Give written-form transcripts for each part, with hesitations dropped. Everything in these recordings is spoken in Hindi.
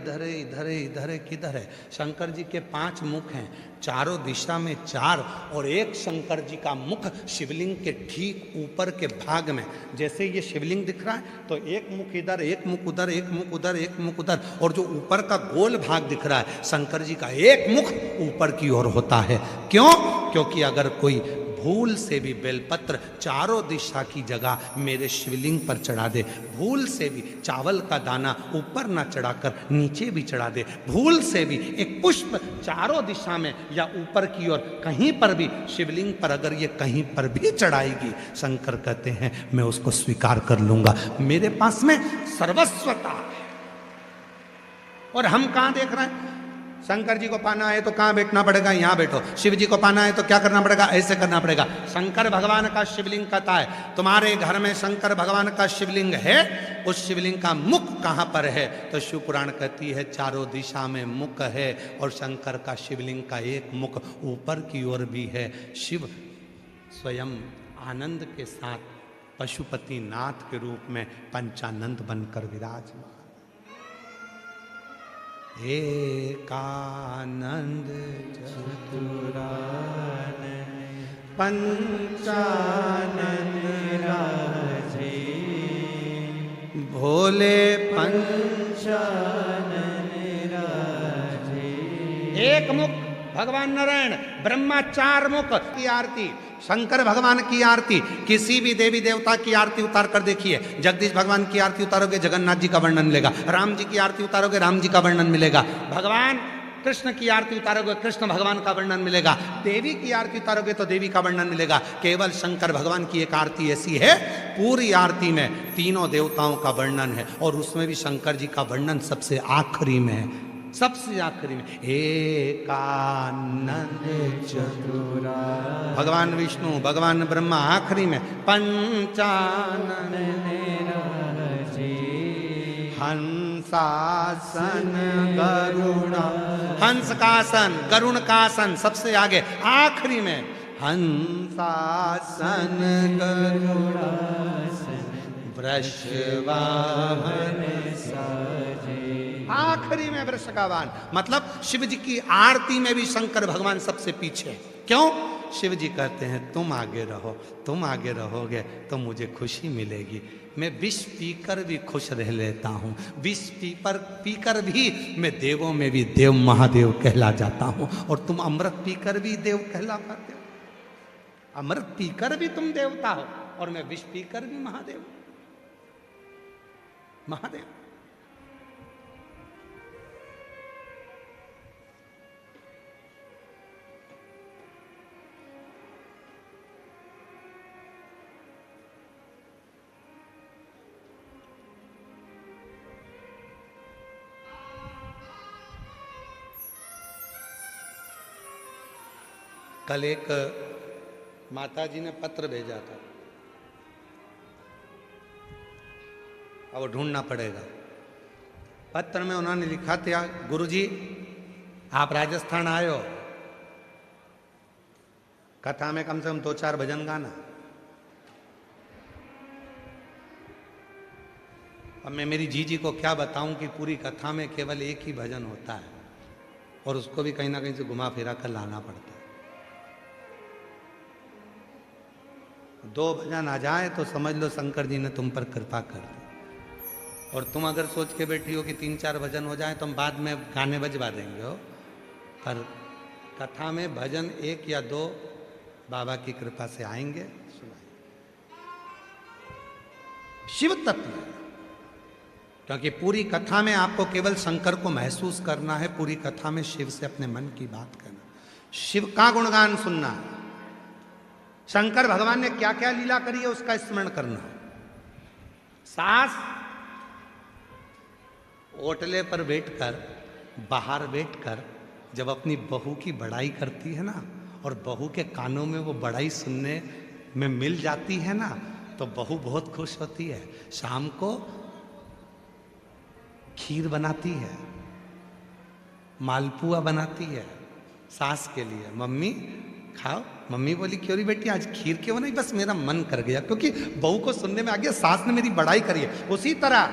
इधर है, इधर है, इधर है, किधर है? शंकर जी के 5 मुख हैं, चारों दिशा में 4, और एक शंकर जी का मुख शिवलिंग के ठीक ऊपर के भाग में। जैसे ये शिवलिंग दिख रहा है तो एक मुख इधर, एक मुख उधर, एक मुख उधर, एक मुख उधर, और जो ऊपर का गोल भाग दिख रहा है शंकर जी का एक मुख ऊपर की ओर होता है। क्यों? क्योंकि अगर कोई भूल से भी बेलपत्र चारों दिशा की जगह मेरे शिवलिंग पर चढ़ा दे, भूल से भी चावल का दाना ऊपर ना चढ़ाकर नीचे भी चढ़ा दे, भूल से भी एक पुष्प चारों दिशा में या ऊपर की ओर कहीं पर भी शिवलिंग पर अगर ये कहीं पर भी चढ़ाएगी, शंकर कहते हैं मैं उसको स्वीकार कर लूंगा। मेरे पास में सर्वस्वता है। और हम कहां देख रहे हैं? शंकर जी को पाना है तो कहां बैठना पड़ेगा? यहां बैठो। शिव जी को पाना है तो क्या करना पड़ेगा? ऐसे करना पड़ेगा। शंकर भगवान का शिवलिंग कहता है तुम्हारे घर में शंकर भगवान का शिवलिंग है, उस शिवलिंग का मुख कहां पर है? तो शिव पुराण कहती है चारों दिशा में मुख है, और शंकर का शिवलिंग का एक मुख ऊपर की ओर भी है। शिव स्वयं आनंद के साथ पशुपति नाथ के रूप में पंचानंद बनकर विराजमान। एकानंद चतुरानन पंचानन राजे, भोले पंचानन राजे। एक मुख भगवान नारायण, ब्रह्मा 4 मुख की आरती, शंकर भगवान की आरती, किसी भी देवी देवता की आरती उतार कर देखिए। जगदीश भगवान की आरती उतारोगे जगन्नाथ जी का वर्णन मिलेगा, राम जी की आरती उतारोगे राम जी का वर्णन मिलेगा, भगवान कृष्ण की आरती उतारोगे कृष्ण भगवान का वर्णन मिलेगा, देवी की आरती उतारोगे तो देवी का वर्णन मिलेगा। केवल शंकर भगवान की एक आरती ऐसी है, पूरी आरती में तीनों देवताओं का वर्णन है, और उसमें भी शंकर जी का वर्णन सबसे आखिरी में है, सबसे आखिरी में। एकानंद चतुरा, भगवान विष्णु भगवान ब्रह्मा आखिरी में, पंचानन राजे, हंसासन गरुड़ा, हंस का आसन गरुण का आसन सबसे आगे आखिरी में, हंसासन गरुड़ासन वृषवाहन साजे, आखिरी में वृषभावान। मतलब शिव जी की आरती में भी शंकर भगवान सबसे पीछे। क्यों? शिव जी कहते हैं तुम आगे रहो, तुम आगे रहोगे तो मुझे खुशी मिलेगी। मैं विष पीकर भी खुश रह लेता हूँ, विष पीकर भी मैं देवों में भी देव महादेव कहला जाता हूँ, और तुम अमृत पीकर भी देव कहला पाते हो। अमृत पीकर भी तुम देवता हो, और मैं विष पीकर भी महादेव, महादेव। कल एक माता जी ने पत्र भेजा था, अब ढूंढना पड़ेगा। पत्र में उन्होंने लिखा था, गुरुजी आप राजस्थान आए हो, कथा में कम से कम 2-4 भजन गाना। अब मैं मेरी जीजी को क्या बताऊं कि पूरी कथा में केवल एक ही भजन होता है, और उसको भी कहीं ना कहीं से घुमा फिरा कर लाना पड़ता है। 2 भजन आ जाए तो समझ लो शंकर जी ने तुम पर कृपा कर दी। और तुम अगर सोच के बैठी हो कि 3-4 भजन हो जाए तो हम बाद में गाने बजवा देंगे हो, पर कथा में भजन 1 या 2 बाबा की कृपा से आएंगे, सुनाएंगे। शिव तत्व, क्योंकि पूरी कथा में आपको केवल शंकर को महसूस करना है, पूरी कथा में शिव से अपने मन की बात करना, शिव का गुणगान सुनना है। शंकर भगवान ने क्या क्या लीला करी है उसका स्मरण करना है। सास ओटले पर बैठकर, बाहर बैठकर जब अपनी बहू की बड़ाई करती है ना, और बहू के कानों में वो बड़ाई सुनने में मिल जाती है ना, तो बहू बहुत खुश होती है। शाम को खीर बनाती है, मालपुआ बनाती है सास के लिए, मम्मी खाओ। मम्मी बोली क्यों नहीं बेटी आज खीर क्यों नहीं? बस मेरा मन कर गया, क्योंकि बहू को सुनने में आ गया सास ने मेरी बड़ाई करी है। उसी तरह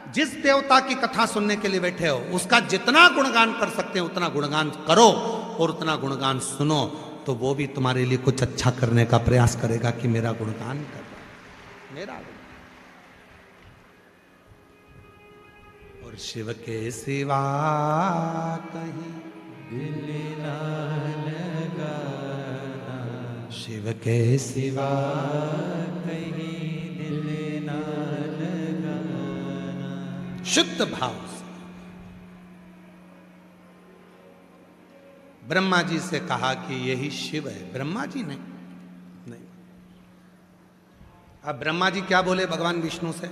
जिस देवता की कथा सुनने के लिए बैठे हो उसका जितना गुणगान कर सकते हैं उतना गुणगान करो और उतना गुणगान सुनो, तो वो भी तुम्हारे लिए कुछ अच्छा करने का प्रयास करेगा कि मेरा गुणगान कर रहा है, मेरा गुणगान। और शिव के सिवा कहीं दिल ना लगाना, शिव के सिवा कहीं दिल ना लगाना, शुद्ध भाव से। ब्रह्मा जी से कहा कि यही शिव है, ब्रह्मा जी नहीं। अब ब्रह्मा जी क्या बोले भगवान विष्णु से?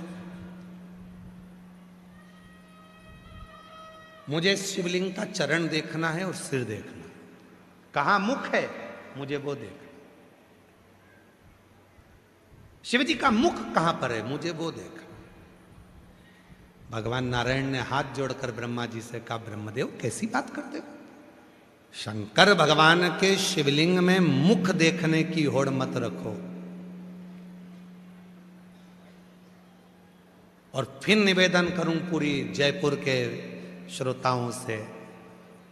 मुझे शिवलिंग का चरण देखना है और सिर देखना, कहां मुख है मुझे वो देखना, शिव जी का मुख कहां पर है मुझे वो देखना। भगवान नारायण ने हाथ जोड़कर ब्रह्मा जी से कहा, ब्रह्मदेव कैसी बात करते हो? शंकर भगवान के शिवलिंग में मुख देखने की होड़ मत रखो। और फिर निवेदन करूं पूरी जयपुर के श्रोताओं से,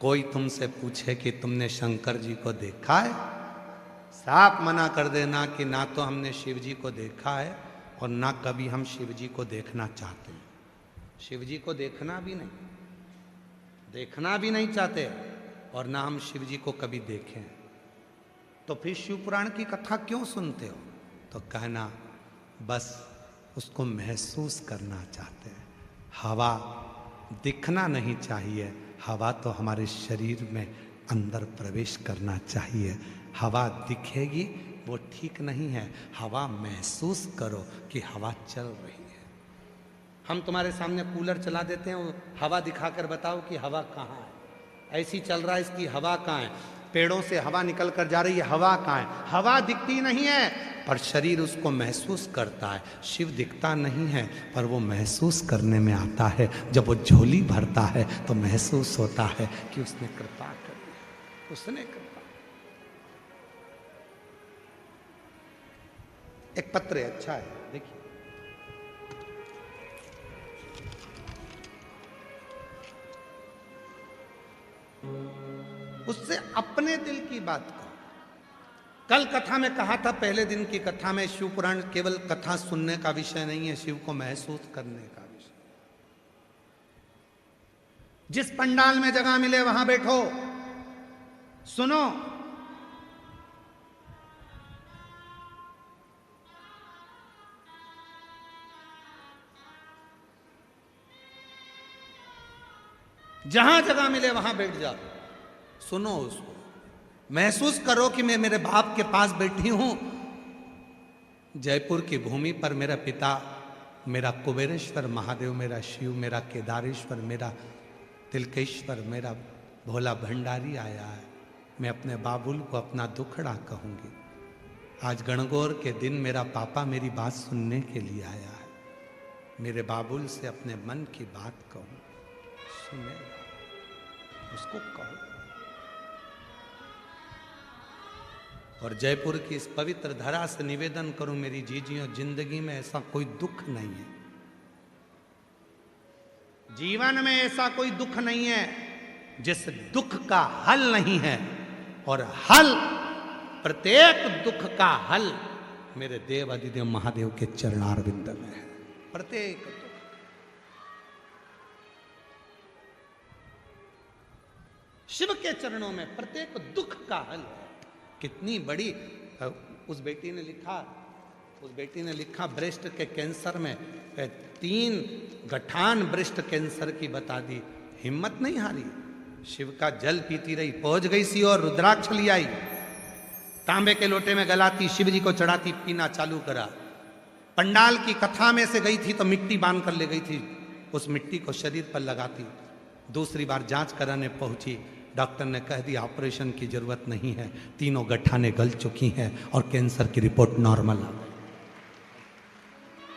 कोई तुमसे पूछे कि तुमने शंकर जी को देखा है, साफ मना कर देना कि ना तो हमने शिव जी को देखा है और ना कभी हम शिव जी को देखना चाहते हैं। शिव जी को देखना भी नहीं चाहते और ना हम शिव जी को कभी देखें। तो फिर शिव पुराण की कथा क्यों सुनते हो? तो कहना बस उसको महसूस करना चाहते हैं। हवा दिखना नहीं चाहिए, हवा तो हमारे शरीर में अंदर प्रवेश करना चाहिए। हवा दिखेगी वो ठीक नहीं है, हवा महसूस करो कि हवा चल रही है। हम तुम्हारे सामने कूलर चला देते हैं, वो हवा दिखाकर बताओ कि हवा कहाँ है, ऐसी चल रहा है इसकी हवा कहाँ है, पेड़ों से हवा निकल कर जा रही है, हवा कहाँ है? हवा दिखती नहीं है पर शरीर उसको महसूस करता है। शिव दिखता नहीं है पर वो महसूस करने में आता है। जब वो झोली भरता है तो महसूस होता है कि उसने कृपा कर दी, उसने कृपा। एक पत्र है, अच्छा है, देखिए। उससे अपने दिल की बात करो। कल कथा में कहा था, पहले दिन की कथा में, शिव पुराण केवल कथा सुनने का विषय नहीं है, शिव को महसूस करने का विषय। जिस पंडाल में जगह मिले वहां बैठो, सुनो। जहां जगह मिले वहां बैठ जाओ, सुनो उसको, महसूस करो कि मैं मेरे बाप के पास बैठी हूं। जयपुर की भूमि पर मेरा पिता, मेरा कुबेरेश्वर महादेव, मेरा शिव, मेरा केदारेश्वर, मेरा तिलकेश्वर, मेरा भोला भंडारी आया है। मैं अपने बाबुल को अपना दुखड़ा कहूंगी। आज गणगौर के दिन मेरा पापा मेरी बात सुनने के लिए आया है। मेरे बाबुल से अपने मन की बात कहूं, सुनेगा, उसको कहो। और जयपुर की इस पवित्र धरा से निवेदन करूं, मेरी जीजियों, जिंदगी में ऐसा कोई दुख नहीं है, जीवन में ऐसा कोई दुख नहीं है जिस दुख का हल नहीं है। और हल, प्रत्येक दुख का हल मेरे देव अधिदेव महादेव के चरणारविंद में है। प्रत्येक दुख, शिव के चरणों में प्रत्येक दुख का हल है। कितनी बड़ी, उस बेटी ने लिखा ब्रेस्ट के कैंसर में 3 गठान ब्रेस्ट कैंसर की बता दी, हिम्मत नहीं हारी, शिव का जल पीती रही, पहुंच गई सी और रुद्राक्ष ले आई, तांबे के लोटे में गलाती, शिव जी को चढ़ाती, पीना चालू करा। पंडाल की कथा में से गई थी तो मिट्टी बांध कर ले गई थी, उस मिट्टी को शरीर पर लगाती। दूसरी बार जांच कराने पहुंची, डॉक्टर ने कह दिया ऑपरेशन की जरूरत नहीं है, 3 गठाने गल चुकी हैं और कैंसर की रिपोर्ट नॉर्मल आ गई।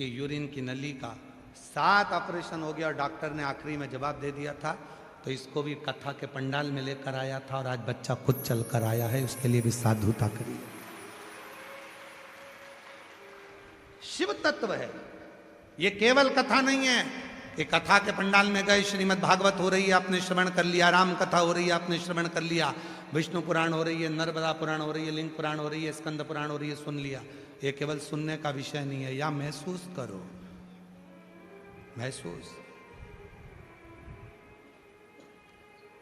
यूरिन की नली का 7 ऑपरेशन हो गया और डॉक्टर ने आखिरी में जवाब दे दिया था। तो इसको भी कथा के पंडाल में लेकर आया था और आज बच्चा खुद चल कर आया है, उसके लिए भी साधुता करिए। शिव तत्व है, ये केवल कथा नहीं है एक कथा के पंडाल में गए, श्रीमद् भागवत हो रही है, आपने श्रवण कर लिया, राम कथा हो रही है, आपने श्रवण कर लिया, विष्णु पुराण हो रही है, नर्मदा पुराण हो रही है, लिंग पुराण हो रही है, स्कंद पुराण हो रही है, सुन लिया। ये केवल सुनने का विषय नहीं है, या महसूस करो, महसूस।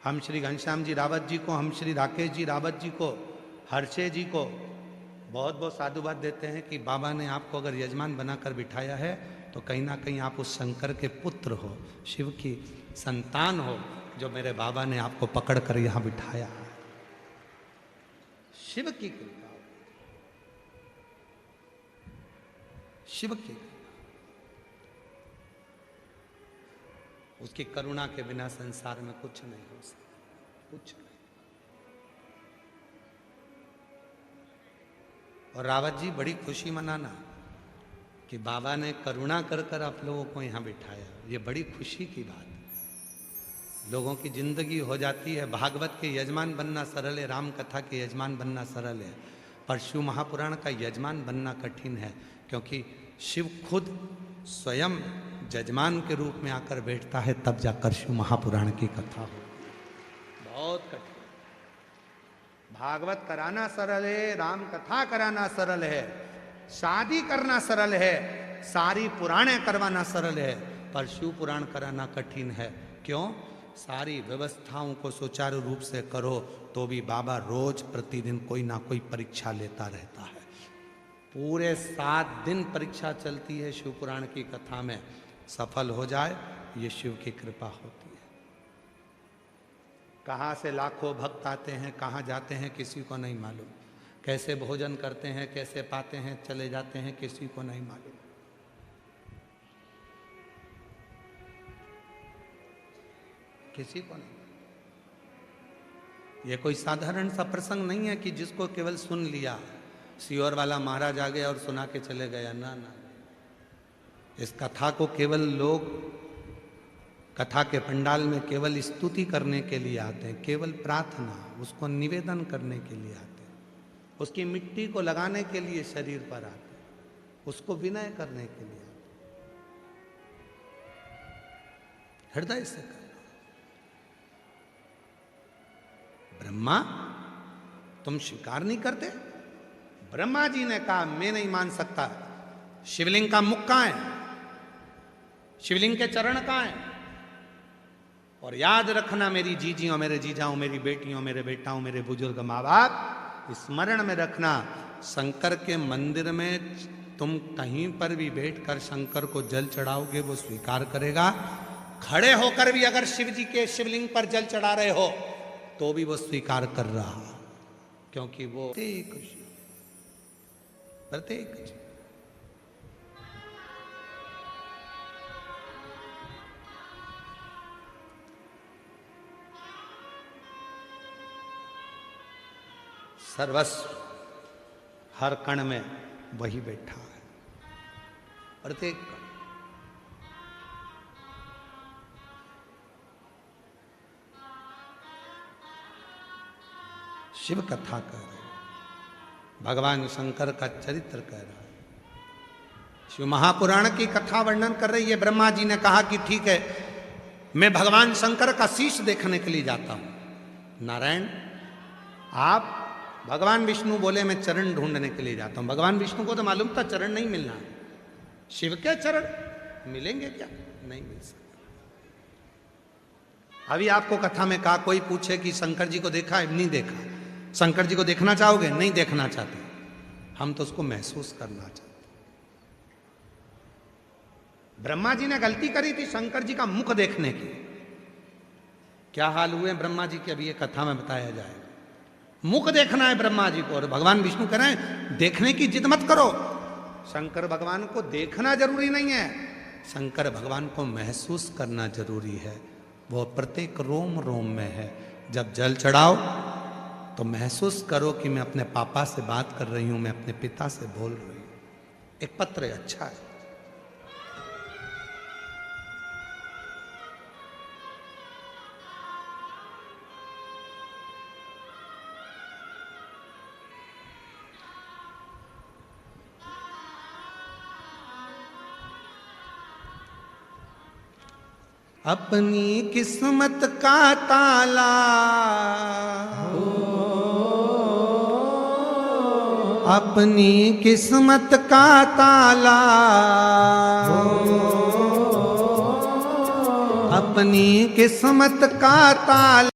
हम श्री घनश्याम जी रावत जी को, हम श्री राकेश जी रावत जी को, हर्षे जी को बहुत बहुत साधुवाद देते हैं कि बाबा ने आपको अगर यजमान बनाकर बिठाया है तो कहीं ना कहीं आप उस शंकर के पुत्र हो, शिव की संतान हो, जो मेरे बाबा ने आपको पकड़ कर यहां बिठाया है। शिव की कृपा, शिव की कृपा, उसकी करुणा के बिना संसार में कुछ नहीं हो सकता, कुछ नहीं। और रावत जी बड़ी खुशी मनाना कि बाबा ने करुणा कर कर आप लोगों को यहां बिठाया, ये बड़ी खुशी की बात है। लोगों की जिंदगी हो जाती है, भागवत के यजमान बनना सरल है, राम कथा के यजमान बनना सरल है, पर शिव महापुराण का यजमान बनना कठिन है, क्योंकि शिव खुद स्वयं जजमान के रूप में आकर बैठता है, तब जाकर शिव महापुराण की कथा हो। बहुत कठिन। भागवत कराना सरल है, राम कथा कराना सरल है, शादी करना सरल है, सारी पुराणे करवाना सरल है, पर शिव पुराण कराना कठिन है। क्यों? सारी व्यवस्थाओं को सुचारू रूप से करो तो भी बाबा रोज प्रतिदिन कोई ना कोई परीक्षा लेता रहता है। पूरे 7 दिन परीक्षा चलती है शिव पुराण की कथा में, सफल हो जाए ये शिव की कृपा होती है। कहाँ से लाखों भक्त आते हैं, कहाँ जाते हैं किसी को नहीं मालूम, कैसे भोजन करते हैं, कैसे पाते हैं, चले जाते हैं, किसी को नहीं मालूम। किसी को नहीं। ये कोई साधारण सा प्रसंग नहीं है कि जिसको केवल सुन लिया, सियोर वाला महाराज आ गया और सुना के चले गया, ना ना। इस कथा को केवल लोग कथा के पंडाल में केवल स्तुति करने के लिए आते हैं, केवल प्रार्थना, उसको निवेदन करने के लिए आते हैं, उसकी मिट्टी को लगाने के लिए शरीर पर आते हैं, उसको विनय करने के लिए आते हैं, हृदय से करना। ब्रह्मा तुम स्वीकार नहीं करते? ब्रह्मा जी ने कहा मैं नहीं मान सकता। शिवलिंग का मुख कहां है? शिवलिंग के चरण कहां है? और याद रखना मेरी जीजियों, मेरे जीजाओं, मेरी बेटियों, मेरे बेटाओं, मेरे बुजुर्ग माँ बाप, स्मरण में रखना, शंकर के मंदिर में तुम कहीं पर भी बैठकर शंकर को जल चढ़ाओगे वो स्वीकार करेगा। खड़े होकर भी अगर शिव जी के शिवलिंग पर जल चढ़ा रहे हो तो भी वो स्वीकार कर रहा, क्योंकि वो प्रत्येक सर्वस्व हर कण में वही बैठा है, प्रत्येक कण। शिव कथा कह रहे, भगवान शंकर का चरित्र कह रहा है, शिव महापुराण की कथा वर्णन कर रही है। ब्रह्मा जी ने कहा कि ठीक है, मैं भगवान शंकर का शीश देखने के लिए जाता हूं। नारायण आप, भगवान विष्णु बोले मैं चरण ढूंढने के लिए जाता हूं। भगवान विष्णु को तो मालूम था चरण नहीं मिलना है, शिव के चरण मिलेंगे क्या? नहीं मिल सकते। अभी आपको कथा में कहा, कोई पूछे कि शंकर जी को देखा है? नहीं देखा। शंकर जी को देखना चाहोगे? नहीं देखना चाहते। हम तो उसको महसूस करना चाहते। ब्रह्मा जी ने गलती करी थी शंकर जी का मुख देखने की। क्या हाल हुए ब्रह्मा जी के, अभी ये कथा में बताया जाएगा। मुख देखना है ब्रह्मा जी को, और भगवान विष्णु कह रहे हैं देखने की जिद मत करो। शंकर भगवान को देखना जरूरी नहीं है, शंकर भगवान को महसूस करना जरूरी है। वो प्रत्येक रोम रोम में है। जब जल चढ़ाओ तो महसूस करो कि मैं अपने पापा से बात कर रही हूं, मैं अपने पिता से बोल रही हूं। एक पत्र अच्छा है। अपनी किस्मत का ताला, अपनी किस्मत का ताला, अपनी किस्मत का ताला